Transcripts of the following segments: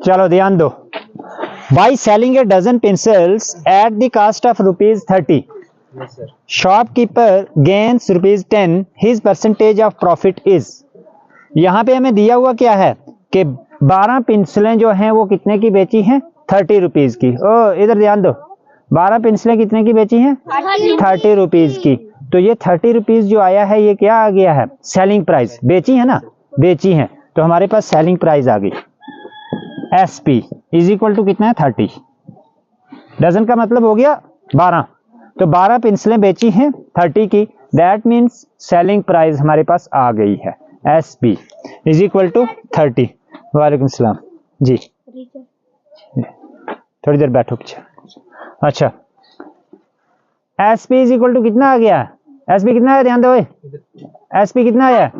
चलो ध्यान दो। By selling a dozen pencils at the cost of ₹30, shopkeeper gains ₹10, his percentage of profit is. यहाँ पे हमें दिया हुआ क्या है कि 12 पेंसिलें जो हैं वो कितने की बेची हैं? ₹30 की। ओ इधर ध्यान दो, 12 पेंसिलें कितने की बेची हैं? ₹30 की। तो ये ₹30 जो आया है ये क्या आ गया है? Selling price. बेची है ना, बेची है, तो हमारे पास सेलिंग प्राइस आ गई। SP इज इक्वल टू कितना है? 30। डजन का मतलब हो गया 12, तो 12 पेंसिलें बेची हैं 30 की, दैट मीन्स सेलिंग प्राइस हमारे पास आ गई है। SP is equal to 30। वालेकुम सलाम जी, थोड़ी देर बैठो पीछे। अच्छा, SP इज इक्वल टू कितना आ गया? SP कितना है? ध्यान दो, SP कितना आया?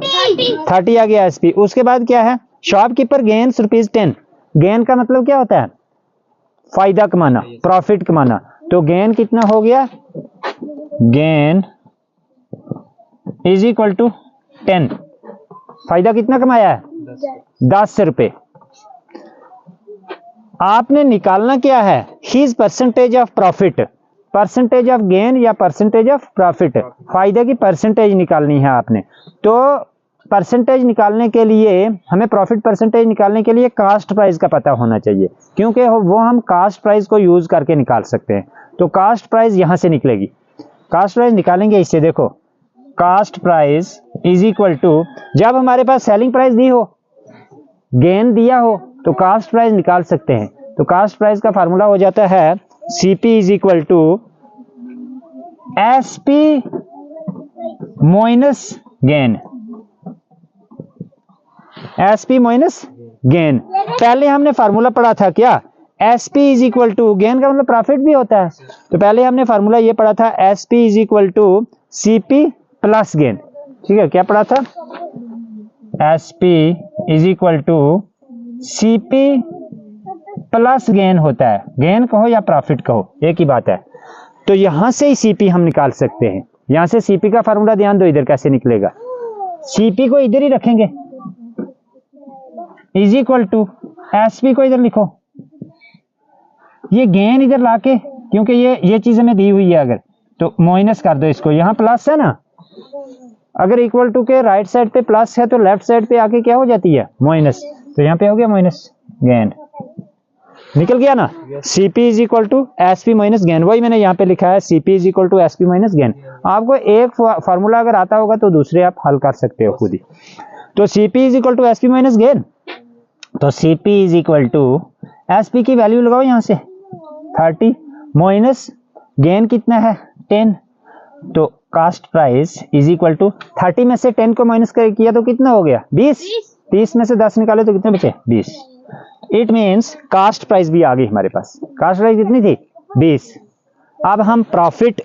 30 आ गया SP। उसके बाद क्या है? Shopkeeper gains ₹10। गेन का मतलब क्या होता है? फायदा कमाना, प्रॉफिट कमाना। तो गेन कितना हो गया? Gain is equal to 10। फायदा कितना कमाया है? 10 रुपए। आपने निकालना क्या है? His percentage of profit. Percentage of gain या परसेंटेज ऑफ प्रॉफिट, फायदे की परसेंटेज निकालनी है आपने। तो परसेंटेज निकालने के लिए हमें, प्रॉफिट परसेंटेज निकालने के लिए कास्ट प्राइस का पता होना चाहिए, क्योंकि वो हम कास्ट प्राइस को यूज करके निकाल सकते हैं। तो कास्ट प्राइस यहां से निकलेगी। कास्ट प्राइस निकालेंगे इससे, देखो cost price is equal to, जब हमारे पास सेलिंग प्राइस दी हो, गेन दिया हो, तो कास्ट प्राइस निकाल सकते हैं। तो कास्ट प्राइस का फार्मूला हो जाता है CP is equal to SP minus gain. SP minus gain. पहले हमने फार्मूला पढ़ा था क्या? SP is equal to, gain का मतलब प्रॉफिट भी होता है, तो पहले हमने फार्मूला ये पढ़ा था SP is equal to CP plus gain. ठीक है, क्या पढ़ा था? SP is equal to CP plus gain होता है। गेन कहो या प्रॉफिट कहो, एक ही बात है। तो यहां से ही CP हम निकाल सकते हैं। यहां से CP का फार्मूला ध्यान दो, इधर कैसे निकलेगा। CP को इधर ही रखेंगे, इज इक्वल टू SP को इधर लिखो, ये गेन इधर लाके, क्योंकि ये चीज हमें दी हुई है, अगर तो माइनस कर दो इसको, यहां प्लस है ना, अगर इक्वल टू के राइट साइड पे प्लस है तो लेफ्ट साइड पे आके क्या हो जाती है? माइनस। तो यहाँ पे हो गया माइनस गेन, निकल गया ना। CP is equal to SP minus gain, वही मैंने यहाँ पे लिखा है CP is equal to SP minus gain. आपको एक फार्मूला अगर आता होगा तो दूसरे आप हल कर सकते हो खुद ही। तो CP is equal to SP minus gain, तो CP is equal to SP की वैल्यू लगाओ यहाँ से 30 माइनस गेन कितना है? 10। तो cost price is equal to 30 में से 10 को माइनस किया तो कितना हो गया? 20। 30 में से 10 निकाले तो कितने बचे? 20। इट मीन्स कास्ट प्राइस भी आ गई हमारे पास। कास्ट प्राइस कितनी थी? 20। अब हम प्रॉफिट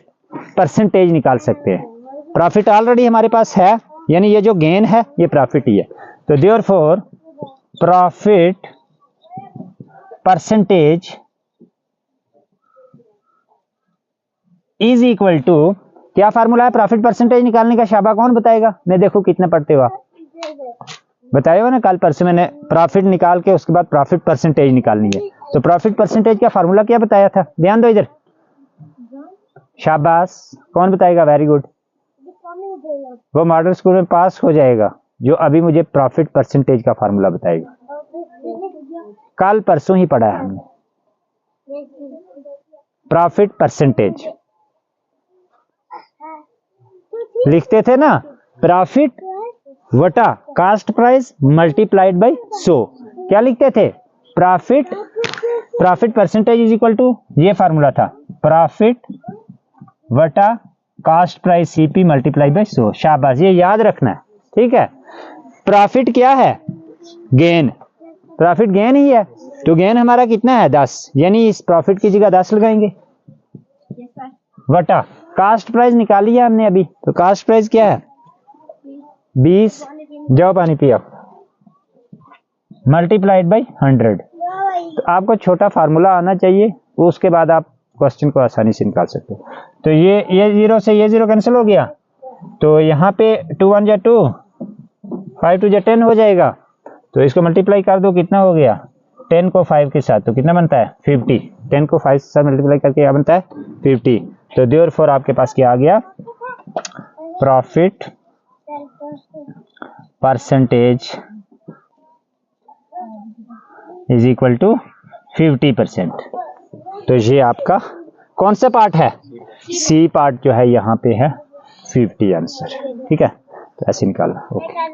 परसेंटेज निकाल सकते हैं। प्रॉफिट ऑलरेडी हमारे पास है, यानी ये जो गेन है ये प्रॉफिट ही है। तो therefore profit percentage is equal to, क्या फार्मूला है प्रॉफिट परसेंटेज निकालने का? शाबा कौन बताएगा? मैं देखो कितने पढ़ते हो आप, बताया हो ना कल परसों मैंने। प्रॉफिट निकाल के उसके बाद प्रॉफिट परसेंटेज निकालनी है। तो प्रॉफिट परसेंटेज का फार्मूला क्या बताया था? ध्यान दो इधर, शाबाश, कौन बताएगा? वेरी गुड, वो मॉडल स्कूल में पास हो जाएगा जो अभी मुझे प्रॉफिट परसेंटेज का फार्मूला बताएगा। कल परसों ही पढ़ा है हमने प्रॉफिट परसेंटेज। लिखते थे ना, प्रॉफिट वटा कास्ट प्राइस मल्टीप्लाइड बाय 100। क्या लिखते थे? Profit percentage is equal to, ये फार्मूला था, प्रॉफिट वटा cost price CP multiply by 100। शाबाश, ये याद रखना है, ठीक है। प्रॉफिट क्या है? गेन। प्रॉफिट गेन ही है, तो गेन हमारा कितना है? 10, यानी इस प्रॉफिट की जगह 10 लगाएंगे, वटा कास्ट प्राइस निकाली है हमने अभी, तो कास्ट प्राइस क्या है? 20, जाओ पानी पियो, मल्टीप्लाइड बाय 100। तो आपको छोटा फार्मूला आना चाहिए, उसके बाद आप क्वेश्चन को आसानी से निकाल सकते हो। तो ये 0 से ये 0 कैंसिल हो गया, तो यहाँ पे 2 1 जा 2, 5 2 जा 10 हो जाएगा। तो इसको मल्टीप्लाई कर दो, कितना हो गया 10 को 5 के साथ, तो कितना बनता है 50। 10 को 5 के साथ मल्टीप्लाई करके क्या बनता है 50। तो देयरफॉर आपके पास क्या आ गया, profit percentage is equal to 50%। तो ये आपका कौन सा पार्ट है, सी पार्ट जो है यहाँ पे है 50 आंसर। ठीक है, तो ऐसे निकालना। ओके।